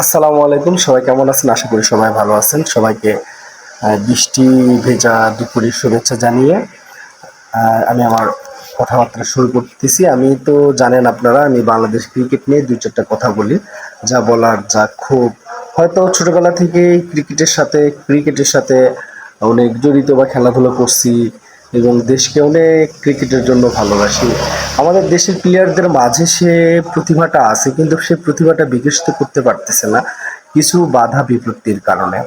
আসসালামু আলাইকুম। সবাই কেমন আছেন? আশা করি সবাই ভালো আছেন। সবাইকে বৃষ্টি ভেজা দুপুরের শুভেচ্ছা জানিয়ে আমি আমার কথাবার্তা শুরু করতেছি। আমি তো জানেন আপনারা, আমি বাংলাদেশ ক্রিকেট নিয়ে ২-৪টা কথা বলি। যা বলার, যা ক্ষোভ, হয়তো ছোটবেলা থেকেই ক্রিকেটের সাথে অনেক জড়িত বা খেলাধুলা করছি এবং দেশকে অনেক ক্রিকেটের জন্য ভালোবাসি। আমাদের দেশের প্লেয়ারদের মাঝে সে প্রতিভাটা আছে, কিন্তু সে প্রতিভাটা বিকশিত করতে পারতেছে না কিছু বাধা বিপত্তির কারণে।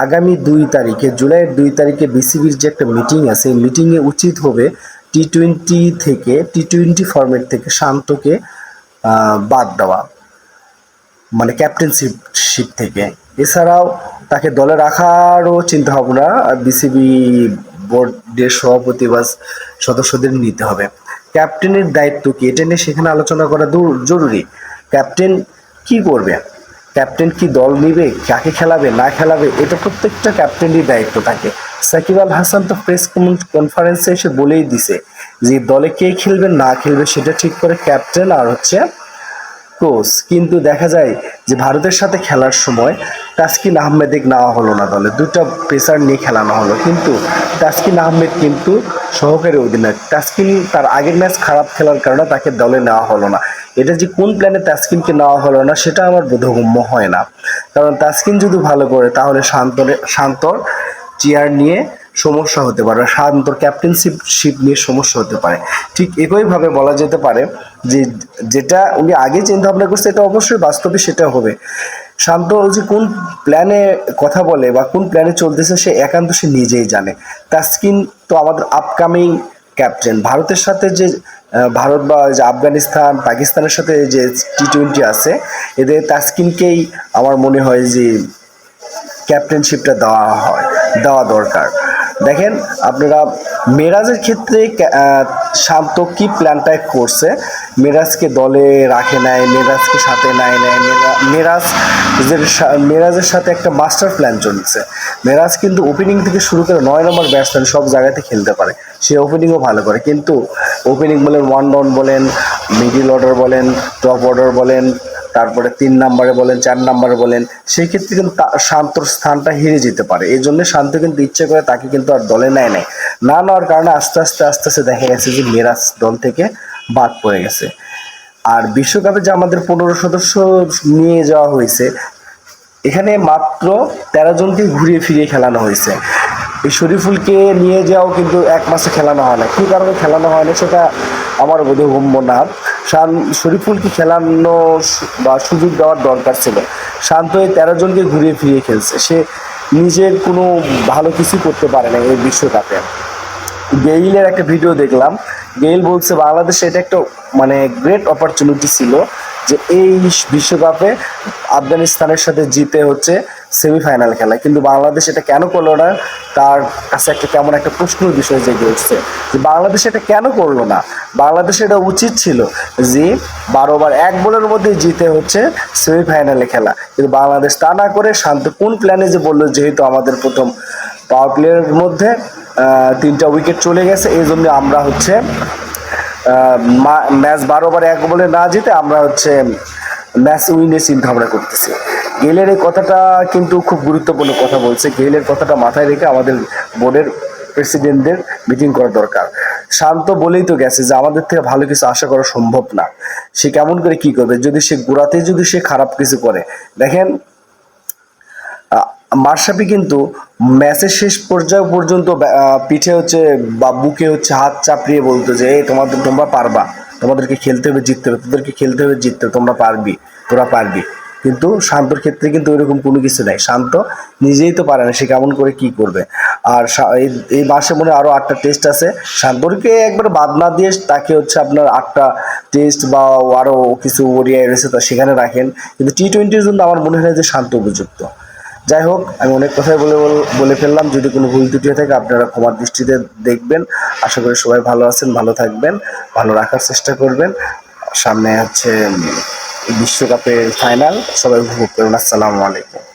আগামী ২ তারিখে, জুলাইয়ের ২ তারিখে বিসিবির যে একটা মিটিং আছে, এই মিটিংয়ে উচিত হবে টি-টোয়েন্টি ফরম্যাট থেকে শান্তকে বাদ দেওয়া, মানে ক্যাপ্টেনশিপ থেকে। এছাড়াও তাকে দলে রাখারও চিন্তাভাবনা বিসিবি বোর্ডের সভাপতি বা সদস্যদের নিতে হবে। ক্যাপ্টেনের দায়িত্ব কি, এটা নিয়ে সেখানে আলোচনা করা জরুরি। ক্যাপ্টেন কি করবে, ক্যাপ্টেন কি দল নিবে, কাকে খেলাবে না খেলাবে, এটা প্রত্যেকটা ক্যাপ্টেনেরই দায়িত্ব থাকে। সাকিব আল হাসান তো প্রেস কনফারেন্সে এসে বলেই দিছে যে দলে কে খেলবে না খেলবে সেটা ঠিক করে ক্যাপ্টেন আর কোচ। কিন্তু দেখা যায় যে ভারতের সাথে খেলার সময় তাসকিন আহমেদকে নেওয়া হলো না দলে, দুটো পেসার নিয়ে খেলানো হলো, কিন্তু তাসকিন আহমেদ কিন্তু সহকারী অধিনায়ক। তাসকিন তার আগের ম্যাচ খারাপ খেলার কারণে তাকে দলে নেওয়া হলো না। এটা যে কোন প্ল্যানে তাসকিনকে নেওয়া হলো না সেটা আমার বোধগম্য হয় না। কারণ তাসকিন যদি ভালো করে তাহলে শান্তর চেয়ার নিয়ে সমস্যা হতে পারে, শান্তর ক্যাপ্টেনশিপ নিয়ে সমস্যা হতে পারে। ঠিক একইভাবে বলা যেতে পারে যে যেটা উনি আগে চিন্তা ভাবনা করছে এটা অবশ্যই বাস্তবে সেটা হবে। শান্ত যে কোন প্ল্যানে কথা বলে বা কোন প্ল্যানে চলতেছে সে নিজেই জানে। তাসকিন তো আমাদের আপকামিং ক্যাপ্টেন। ভারতের সাথে যে ভারত বা যে আফগানিস্তান পাকিস্তানের সাথে যে টি-টোয়েন্টি আছে, এদের তাসকিনকেই আমার মনে হয় যে ক্যাপ্টেনশিপটা দেওয়া দরকার। দেখেন আপনারা, মেরাজের ক্ষেত্রে শান্ত কি প্ল্যানটা করছে, মেরাজকে দলে রাখে নাই, মেরাজকে সাথে নেয় মেরাজের সাথে একটা মাস্টার প্ল্যান চলছে। মেরাজ কিন্তু ওপেনিং থেকে শুরু করে ৯ নম্বর ব্যাটসম্যান সব জায়গাতে খেলতে পারে, সে ওপেনিংও ভালো করে, কিন্তু ওপেনিং বলেন, ওয়ান ডাউন বলেন, মিডিল অর্ডার বলেন, টপ অর্ডার বলেন, তারপরে ৩ নম্বরে বলেন, ৪ নম্বরে বলেন, সেই ক্ষেত্রে কিন্তু শান্তর স্থানটা হেরে যেতে পারে। এই জন্য শান্ত কিন্তু ইচ্ছে করে তাকে কিন্তু আর দলে নেয় না নেওয়ার কারণে আস্তে আস্তে দেখা গেছে যে মেরাজ দল থেকে বাদ পড়ে গেছে। আর বিশ্বকাপে যে আমাদের ১৫ সদস্য নিয়ে যাওয়া হয়েছে, এখানে মাত্র ১৩ জনকে ঘুরিয়ে ফিরিয়ে খেলানো হয়েছে। এই শরীফুলকে নিয়ে যাওয়াও কিন্তু ১ মাসে খেলানো হয় না। কী কারণে খেলানো হয় না সেটা আমার বোধগম্য না। শরীফুলকে খেলানো বা সুযোগ দেওয়ার দরকার ছিল। শান্ত এই ১৩ জনকে ঘুরিয়ে ফিরিয়ে খেলছে, সে নিজের কোনো ভালো কিছু করতে পারে না এই বিশ্বকাপে। গেইলের একটা ভিডিও দেখলাম, গেইল বলছে বাংলাদেশে এটা একটা মানে গ্রেট অপরচুনিটি ছিল যে এই বিশ্বকাপে আফগানিস্তানের সাথে জিতে হচ্ছে সেমিফাইনাল খেলা, কিন্তু বাংলাদেশ এটা কেন করলো না, তার কাছে একটা কেমন একটা প্রশ্নের বিষয় জেগে উঠছে যে বাংলাদেশ এটা কেন করলো না। বাংলাদেশের এটা উচিত ছিল যে ১২ ওভার ১ বলের মধ্যে জিতে হচ্ছে সেমিফাইনালে খেলা, কিন্তু বাংলাদেশ তা না করে শান্ত কোন প্ল্যানে যে বললো, যেহেতু আমাদের প্রথম পাওয়ার প্লেয়ারের মধ্যে ৩টা উইকেট চলে গেছে, এই জন্য আমরা হচ্ছে ম্যাচ ১২ ওভার ১ বলে না জিতে আমরা হচ্ছে ম্যাচ উইনের চিন্তা ভাবনা করতেছি। গেইলের এই কথাটা কিন্তু খুব গুরুত্বপূর্ণ কথা বলছে। গেইলের কথাটা মাথায় রেখে আমাদের বোর্ডের প্রেসিডেন্টদের মিটিং করা দরকার। শান্ত বলেই তো গেছে যে আমাদের থেকে ভালো কিছু আশা করা সম্ভব না। সে কেমন করে কি করবে যদি সে গোড়াতেই যদি সে খারাপ কিছু করে। দেখেন, মাশরাফি কিন্তু ম্যাচের শেষ পর্যায় পর্যন্ত পিঠে হচ্ছে বা বুকে হচ্ছে হাত চাপড়িয়ে বলতো যে এই তোমরা পারবা, তোমাদেরকে খেলতে হবে জিততে হবে, তোদেরকে খেলতে হবে জিততে হবে, তোরা পারবি। কিন্তু শান্তর ক্ষেত্রে কিন্তু ওইরকম কোনো কিছু নাই। শান্ত নিজেই তো পারে না, সে কেমন করে কি করবে। আর এই মাসে মনে হয় আরও ৮টা টেস্ট আছে, শান্তরকে একবার বাদ না দিয়ে তাকে হচ্ছে আপনার ৮টা টেস্ট বা আরও কিছু ওডিআই রয়েছে তা সেখানে রাখেন, কিন্তু টি-টোয়েন্টির জন্য আমার মনে হয় যে শান্ত উপযুক্ত। যাই হোক, আমি অনেক কথাই বলে ফেললাম। যদি কোনো ভুল ত্রুটি হয়ে থাকে আপনারা ক্ষমার দৃষ্টিতে দেখবেন। আশা করি সবাই ভালো আছেন, ভালো থাকবেন, ভালো রাখার চেষ্টা করবেন। সামনে হচ্ছে বিশ্বকাপের ফাইনাল, সবাই উপভোগ করুন। আসসালামু আলাইকুম।